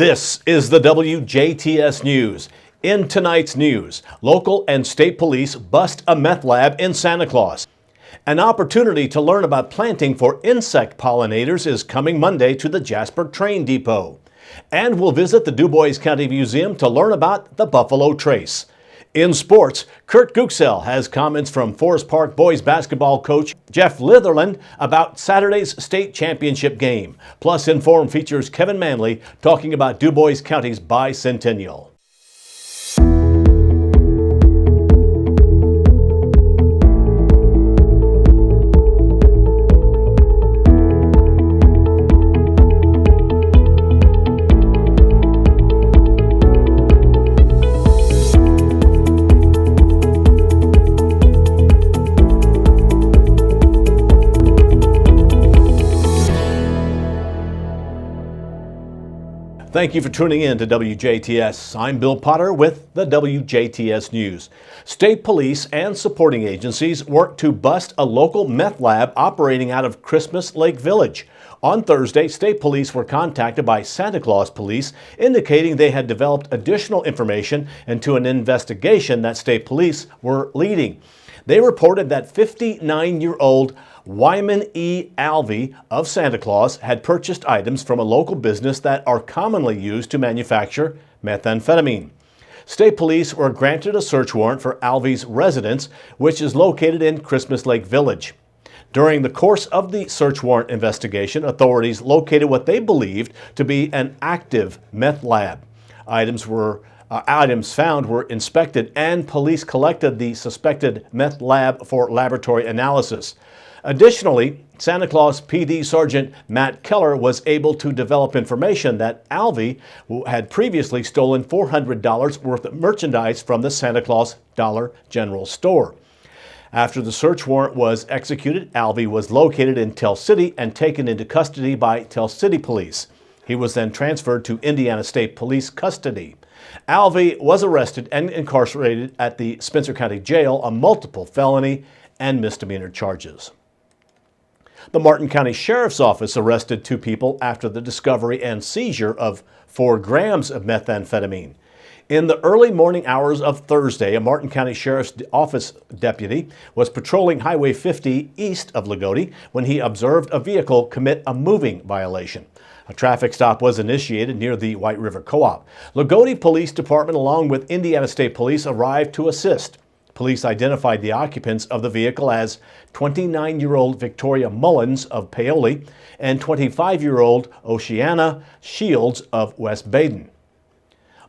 This is the WJTS News. In tonight's news, local and state police bust a meth lab in Santa Claus. An opportunity to learn about planting for insect pollinators is coming Monday to the Jasper Train Depot. And we'll visit the DuBois County Museum to learn about the Buffalo Trace. In sports, Kurt Guxell has comments from Forest Park boys basketball coach Jeff Litherland about Saturday's state championship game. Plus, Inform features Kevin Manley talking about DuBois County's bicentennial. Thank you for tuning in to WJTS. I'm Bill Potter with the WJTS News. State police and supporting agencies worked to bust a local meth lab operating out of Christmas Lake Village. On Thursday, state police were contacted by Santa Claus police indicating they had developed additional information into an investigation that state police were leading. They reported that 59-year-old Wyman E. Alvey of Santa Claus had purchased items from a local business that are commonly used to manufacture methamphetamine. State police were granted a search warrant for Alvey's residence, which is located in Christmas Lake Village. During the course of the search warrant investigation, authorities located what they believed to be an active meth lab. Items found were inspected, and police collected the suspected meth lab for laboratory analysis. Additionally, Santa Claus PD Sergeant Matt Keller was able to develop information that Alvey had previously stolen $400 worth of merchandise from the Santa Claus Dollar General store. After the search warrant was executed, Alvey was located in Tell City and taken into custody by Tell City Police. He was then transferred to Indiana State Police custody. Alvey was arrested and incarcerated at the Spencer County Jail on multiple felony and misdemeanor charges. The Martin County Sheriff's Office arrested 2 people after the discovery and seizure of 4 grams of methamphetamine. In the early morning hours of Thursday, a Martin County Sheriff's Office deputy was patrolling Highway 50 east of Lagodi when he observed a vehicle commit a moving violation. A traffic stop was initiated near the White River Co-op. Lagodi Police Department, along with Indiana State Police, arrived to assist. Police identified the occupants of the vehicle as 29-year-old Victoria Mullins of Paoli and 25-year-old Oceana Shields of West Baden.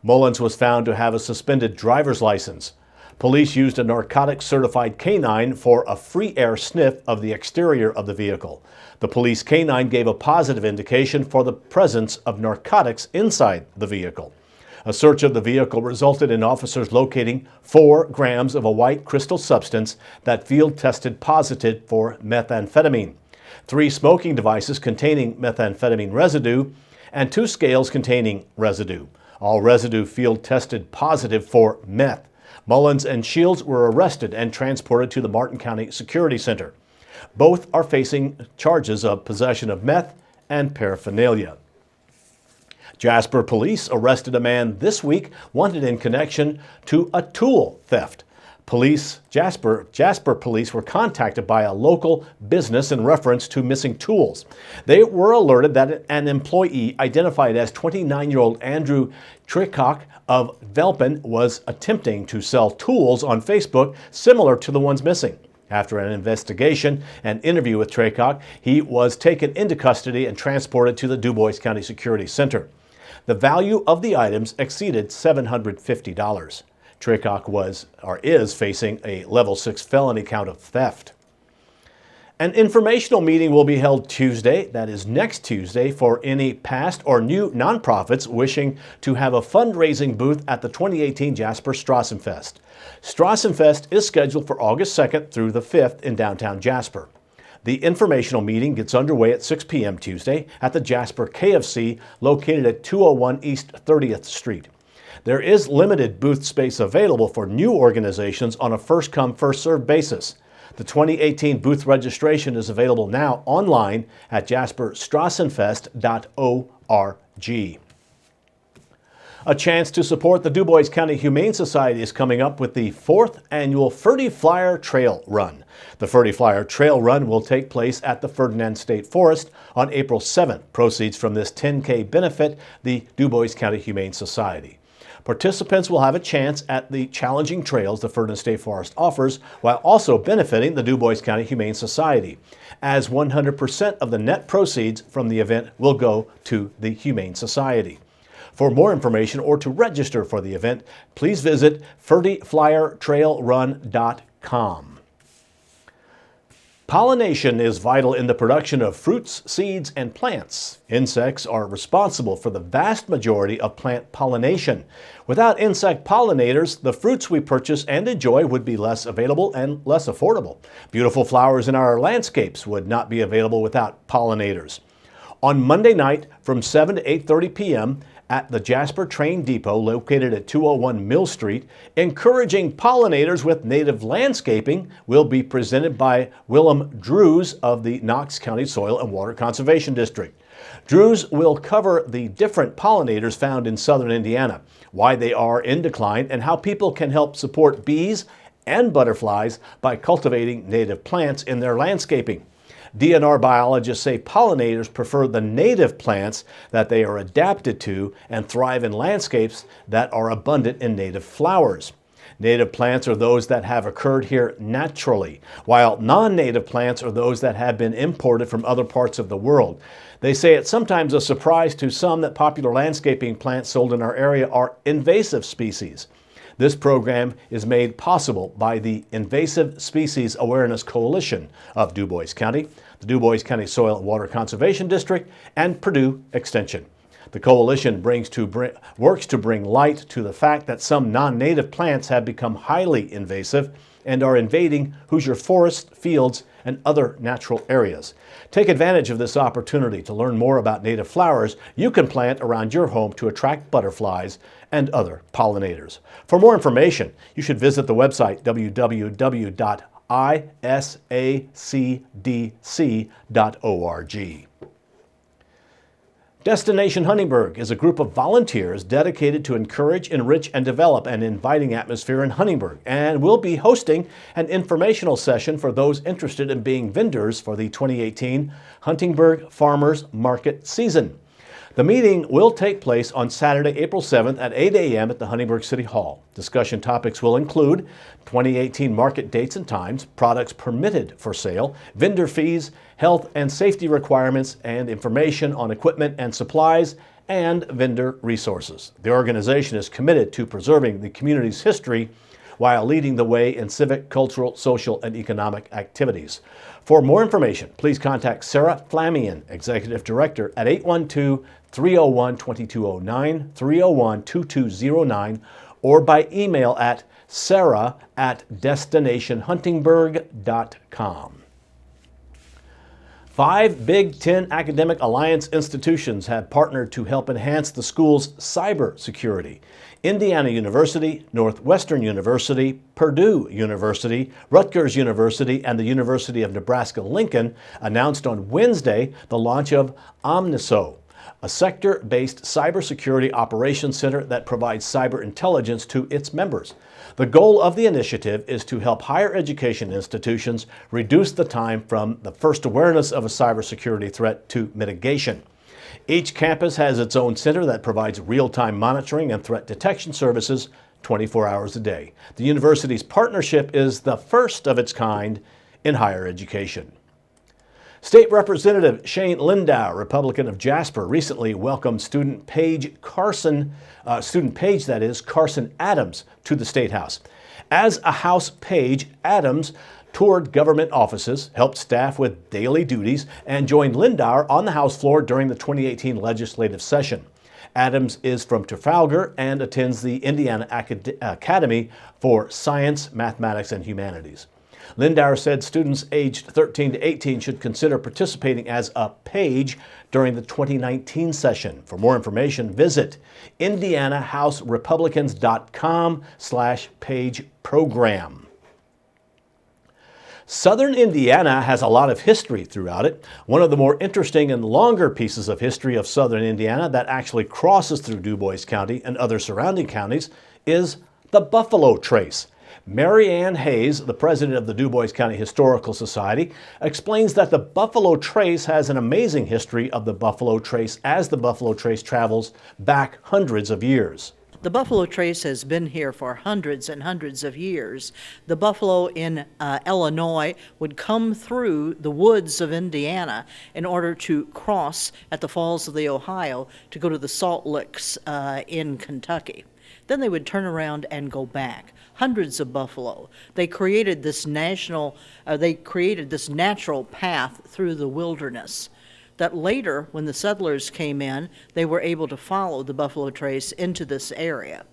Mullins was found to have a suspended driver's license. Police used a narcotics-certified canine for a free air sniff of the exterior of the vehicle. The police canine gave a positive indication for the presence of narcotics inside the vehicle. A search of the vehicle resulted in officers locating 4 grams of a white crystal substance that field tested positive for methamphetamine, 3 smoking devices containing methamphetamine residue, and 2 scales containing residue. All residue field tested positive for meth. Mullins and Shields were arrested and transported to the Martin County Security Center. Both are facing charges of possession of meth and paraphernalia. Jasper police arrested a man this week wanted in connection to a tool theft. Jasper police were contacted by a local business in reference to missing tools. They were alerted that an employee identified as 29-year-old Andrew Tricock of Velpen was attempting to sell tools on Facebook similar to the ones missing. After an investigation and interview with Tricock, he was taken into custody and transported to the DuBois County Security Center. The value of the items exceeded $750. Tricock is facing a level 6 felony count of theft. An informational meeting will be held Tuesday, that is next Tuesday, for any past or new nonprofits wishing to have a fundraising booth at the 2018 Jasper Strassenfest. Strassenfest is scheduled for August 2nd through the 5th in downtown Jasper. The informational meeting gets underway at 6 p.m. Tuesday at the Jasper KFC located at 201 East 30th Street. There is limited booth space available for new organizations on a first-come, first-served basis. The 2018 booth registration is available now online at jasperstrassenfest.org. A chance to support the DuBois County Humane Society is coming up with the 4th annual Ferdy Flyer Trail Run. The Ferdy Flyer Trail Run will take place at the Ferdinand State Forest on April 7th. Proceeds from this 10K benefit the DuBois County Humane Society. Participants will have a chance at the challenging trails the Ferdinand State Forest offers, while also benefiting the DuBois County Humane Society, as 100% of the net proceeds from the event will go to the Humane Society. For more information or to register for the event, please visit ferdyflyertrailrun.com. Pollination is vital in the production of fruits, seeds, and plants. Insects are responsible for the vast majority of plant pollination. Without insect pollinators, the fruits we purchase and enjoy would be less available and less affordable. Beautiful flowers in our landscapes would not be available without pollinators. On Monday night from 7 to 8:30 p.m., at the Jasper Train Depot located at 201 Mill Street, encouraging pollinators with native landscaping will be presented by Willem Drews of the Knox County Soil and Water Conservation District. Drews will cover the different pollinators found in southern Indiana, why they are in decline, and how people can help support bees and butterflies by cultivating native plants in their landscaping. DNR biologists say pollinators prefer the native plants that they are adapted to and thrive in landscapes that are abundant in native flowers. Native plants are those that have occurred here naturally, while non-native plants are those that have been imported from other parts of the world. They say it's sometimes a surprise to some that popular landscaping plants sold in our area are invasive species. This program is made possible by the Invasive Species Awareness Coalition of DuBois County, the DuBois County Soil and Water Conservation District, and Purdue Extension. The coalition works to bring light to the fact that some non-native plants have become highly invasive and are invading Hoosier forests, fields, and other natural areas. Take advantage of this opportunity to learn more about native flowers you can plant around your home to attract butterflies and other pollinators. For more information, you should visit the website www.isacdc.org. Destination Huntingburg is a group of volunteers dedicated to encourage, enrich, and develop an inviting atmosphere in Huntingburg, and will be hosting an informational session for those interested in being vendors for the 2018 Huntingburg Farmers Market season. The meeting will take place on Saturday, April 7th at 8 a.m. at the Huntingburg City Hall. Discussion topics will include 2018 market dates and times, products permitted for sale, vendor fees, health and safety requirements, and information on equipment and supplies, and vendor resources. The organization is committed to preserving the community's history while leading the way in civic, cultural, social, and economic activities. For more information, please contact Sarah Flamian, Executive Director, at 812-301-2209, 301-2209, or by email at sarah@destinationhuntingburg.com. 5 Big Ten Academic Alliance institutions have partnered to help enhance the school's cyber security. Indiana University, Northwestern University, Purdue University, Rutgers University, and the University of Nebraska-Lincoln announced on Wednesday the launch of Omniso, a sector-based cybersecurity operations center that provides cyber intelligence to its members. The goal of the initiative is to help higher education institutions reduce the time from the first awareness of a cybersecurity threat to mitigation. Each campus has its own center that provides real-time monitoring and threat detection services 24 hours a day. The university's partnership is the first of its kind in higher education. State Representative Shane Lindau, Republican of Jasper, recently welcomed student page Carson Adams to the State House. As a House page, Adams toured government offices, helped staff with daily duties, and joined Lindauer on the House floor during the 2018 legislative session. Adams is from Trafalgar and attends the Indiana Academy for Science, Mathematics, and Humanities. Lindauer said students aged 13 to 18 should consider participating as a page during the 2019 session. For more information, visit indianahouserepublicans.com/page program. Southern Indiana has a lot of history throughout it. One of the more interesting and longer pieces of history of Southern Indiana that actually crosses through DuBois County and other surrounding counties is the Buffalo Trace. Mary Ann Hayes, the president of the DuBois County Historical Society, explains that the Buffalo Trace has an amazing history of the Buffalo Trace as the Buffalo Trace travels back hundreds of years. The Buffalo Trace has been here for hundreds and hundreds of years. The buffalo in Illinois would come through the woods of Indiana in order to cross at the Falls of the Ohio to go to the Salt Licks in Kentucky. Then they would turn around and go back. Hundreds of buffalo. They created this natural path through the wilderness that later, when the settlers came in, they were able to follow the Buffalo Trace into this area.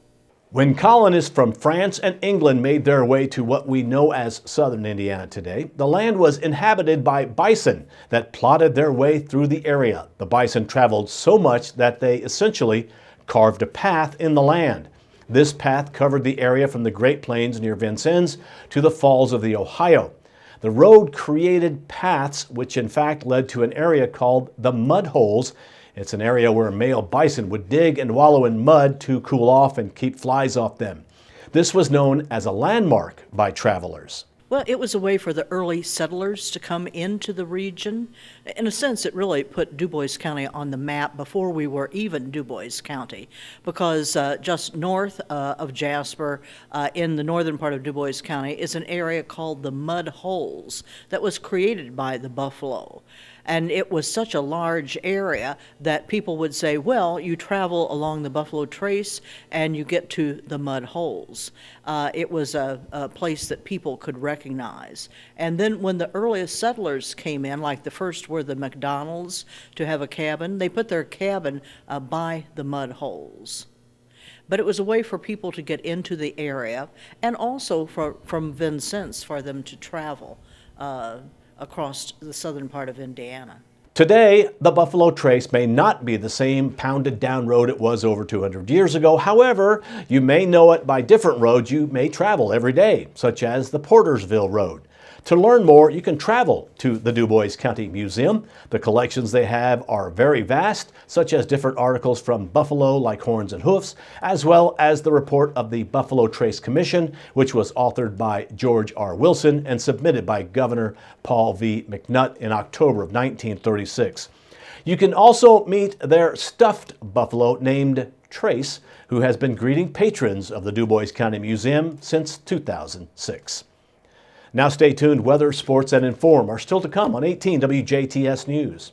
When colonists from France and England made their way to what we know as southern Indiana today, the land was inhabited by bison that plotted their way through the area. The bison traveled so much that they essentially carved a path in the land. This path covered the area from the Great Plains near Vincennes to the Falls of the Ohio. The road created paths which in fact led to an area called the Mud Holes. It's an area where male bison would dig and wallow in mud to cool off and keep flies off them. This was known as a landmark by travelers. Well, it was a way for the early settlers to come into the region. In a sense, it really put DuBois County on the map before we were even DuBois County, because just north of Jasper, in the northern part of DuBois County, is an area called the Mud Holes that was created by the buffalo. And it was such a large area that people would say, well, you travel along the Buffalo Trace and you get to the Mud Holes. It was a place that people could recognize. And then when the earliest settlers came in, like the first were the McDonald's to have a cabin, they put their cabin by the Mud Holes. But it was a way for people to get into the area, and also from Vincennes for them to travel across the southern part of Indiana. Today, the Buffalo Trace may not be the same pounded down road it was over 200 years ago. However, you may know it by different roads you may travel every day, such as the Portersville Road. To learn more, you can travel to the DuBois County Museum. The collections they have are very vast, such as different articles from buffalo like horns and hoofs, as well as the report of the Buffalo Trace Commission, which was authored by George R. Wilson and submitted by Governor Paul V. McNutt in October of 1936. You can also meet their stuffed buffalo named Trace, who has been greeting patrons of the DuBois County Museum since 2006. Now stay tuned. Weather, sports, and Inform are still to come on 18 WJTS News.